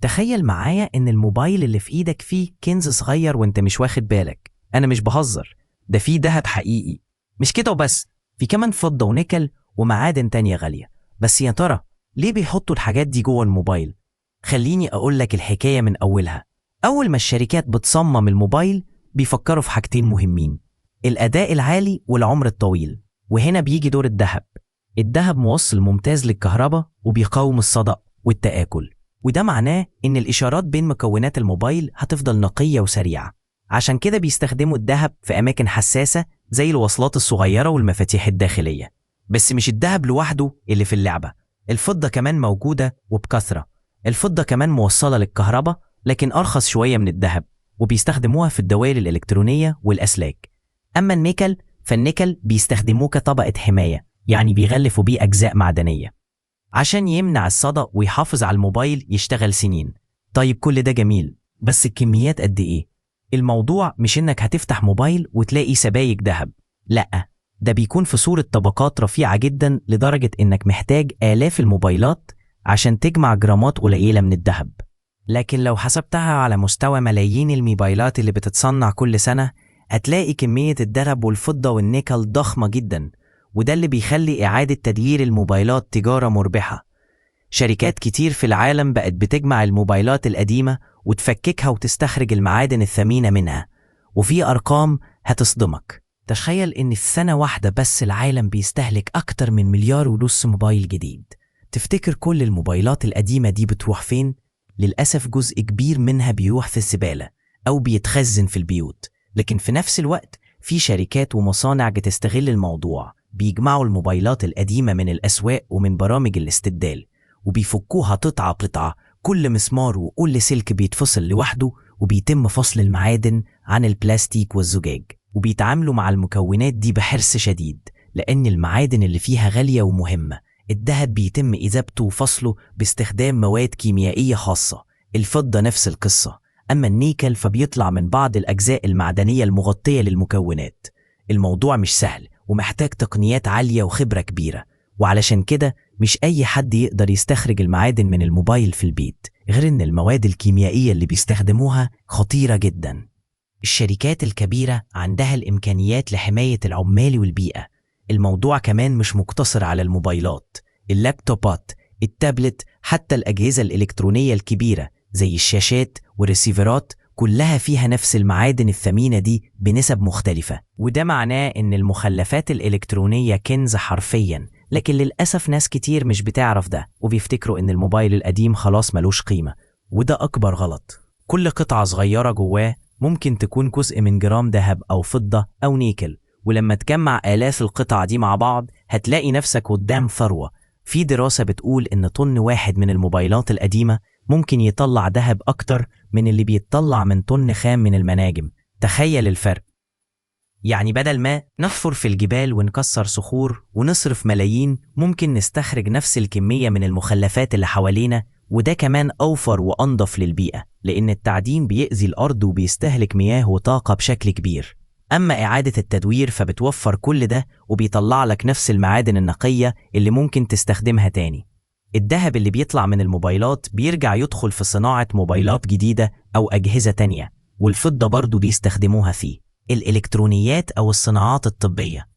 تخيل معايا إن الموبايل اللي في إيدك فيه كنز صغير وإنت مش واخد بالك. أنا مش بهزر، ده فيه دهب حقيقي. مش كده وبس، في كمان فضة ونيكل ومعادن تانية غالية. بس يا ترى ليه بيحطوا الحاجات دي جوه الموبايل؟ خليني أقول لك الحكاية من أولها. أول ما الشركات بتصمم الموبايل بيفكروا في حاجتين مهمين: الأداء العالي والعمر الطويل. وهنا بيجي دور الدهب. الدهب موصل ممتاز للكهرباء وبيقاوم الصدأ والتآكل، وده معناه إن الإشارات بين مكونات الموبايل هتفضل نقية وسريعة. عشان كده بيستخدموا الدهب في أماكن حساسة زي الوصلات الصغيرة والمفاتيح الداخلية. بس مش الدهب لوحده اللي في اللعبة، الفضة كمان موجودة وبكثرة. الفضة كمان موصلة للكهرباء لكن أرخص شوية من الدهب، وبيستخدموها في الدوائر الإلكترونية والأسلاك. أما النيكل فالنيكل بيستخدموه كطبقة حماية، يعني بيغلفوا بيه أجزاء معدنية عشان يمنع الصدأ ويحافظ على الموبايل يشتغل سنين. طيب كل ده جميل، بس الكميات قد إيه؟ الموضوع مش إنك هتفتح موبايل وتلاقي سبايك دهب، لأ، ده بيكون في صورة طبقات رفيعة جدا لدرجة إنك محتاج آلاف الموبايلات عشان تجمع جرامات قليلة من الدهب. لكن لو حسبتها على مستوى ملايين الموبايلات اللي بتتصنع كل سنة، هتلاقي كمية الذهب والفضة والنيكل ضخمة جدا، وده اللي بيخلي إعادة تدوير الموبايلات تجارة مربحة. شركات كتير في العالم بقت بتجمع الموبايلات القديمة وتفككها وتستخرج المعادن الثمينة منها، وفي أرقام هتصدمك. تخيل إن في سنة واحدة بس العالم بيستهلك أكتر من 1.5 مليار موبايل جديد. تفتكر كل الموبايلات القديمة دي بتروح فين؟ للأسف جزء كبير منها بيروح في الزبالة أو بيتخزن في البيوت. لكن في نفس الوقت في شركات ومصانع بتستغل الموضوع، بيجمعوا الموبايلات القديمة من الأسواق ومن برامج الاستبدال، وبيفكوها قطعة قطعة، كل مسمار وكل سلك بيتفصل لوحده، وبيتم فصل المعادن عن البلاستيك والزجاج. وبيتعاملوا مع المكونات دي بحرص شديد، لأن المعادن اللي فيها غالية ومهمة. الذهب بيتم إذابته وفصله باستخدام مواد كيميائية خاصة، الفضة نفس القصة. أما النيكل فبيطلع من بعض الأجزاء المعدنية المغطية للمكونات. الموضوع مش سهل ومحتاج تقنيات عالية وخبرة كبيرة، وعلشان كده مش أي حد يقدر يستخرج المعادن من الموبايل في البيت، غير إن المواد الكيميائية اللي بيستخدموها خطيرة جدا. الشركات الكبيرة عندها الإمكانيات لحماية العمال والبيئة. الموضوع كمان مش مقتصر على الموبايلات، اللابتوبات، التابلت، حتى الأجهزة الإلكترونية الكبيرة زي الشاشات والريسيفرات كلها فيها نفس المعادن الثمينة دي بنسب مختلفة. وده معناه إن المخلفات الإلكترونية كنز حرفياً. لكن للأسف ناس كتير مش بتعرف ده، وبيفتكروا إن الموبايل القديم خلاص ملوش قيمة، وده أكبر غلط. كل قطعة صغيرة جواه ممكن تكون جزء من جرام ذهب أو فضة أو نيكل، ولما تجمع آلاف القطع دي مع بعض هتلاقي نفسك قدام ثروة. في دراسة بتقول إن طن واحد من الموبايلات القديمة ممكن يطلع ذهب أكتر من اللي بيطلع من طن خام من المناجم. تخيل الفرق. يعني بدل ما نحفر في الجبال ونكسر صخور ونصرف ملايين، ممكن نستخرج نفس الكمية من المخلفات اللي حوالينا، وده كمان أوفر وأنضف للبيئة، لأن التعدين بيأذي الأرض وبيستهلك مياه وطاقة بشكل كبير. أما إعادة التدوير فبتوفر كل ده وبيطلع لك نفس المعادن النقية اللي ممكن تستخدمها تاني. الذهب اللي بيطلع من الموبايلات بيرجع يدخل في صناعة موبايلات جديدة أو أجهزة تانية، والفضة برضو بيستخدموها في الإلكترونيات أو الصناعات الطبية.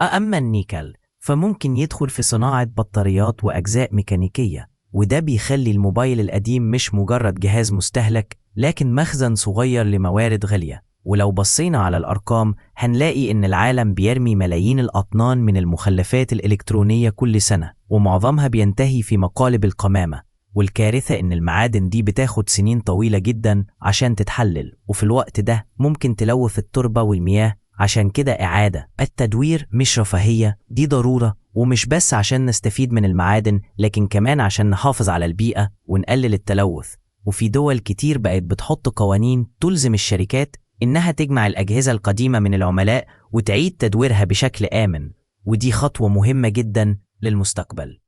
أما النيكل فممكن يدخل في صناعة بطاريات وأجزاء ميكانيكية، وده بيخلي الموبايل القديم مش مجرد جهاز مستهلك، لكن مخزن صغير لموارد غالية. ولو بصينا على الأرقام هنلاقي إن العالم بيرمي ملايين الأطنان من المخلفات الإلكترونية كل سنة، ومعظمها بينتهي في مقالب القمامة. والكارثة إن المعادن دي بتاخد سنين طويلة جدا عشان تتحلل، وفي الوقت ده ممكن تلوث التربة والمياه. عشان كده إعادة التدوير مش رفاهية، دي ضرورة، ومش بس عشان نستفيد من المعادن، لكن كمان عشان نحافظ على البيئة ونقلل التلوث. وفي دول كتير بقت بتحط قوانين تلزم الشركات إنها تجمع الأجهزة القديمة من العملاء وتعيد تدويرها بشكل آمن، ودي خطوة مهمة جدا للمستقبل.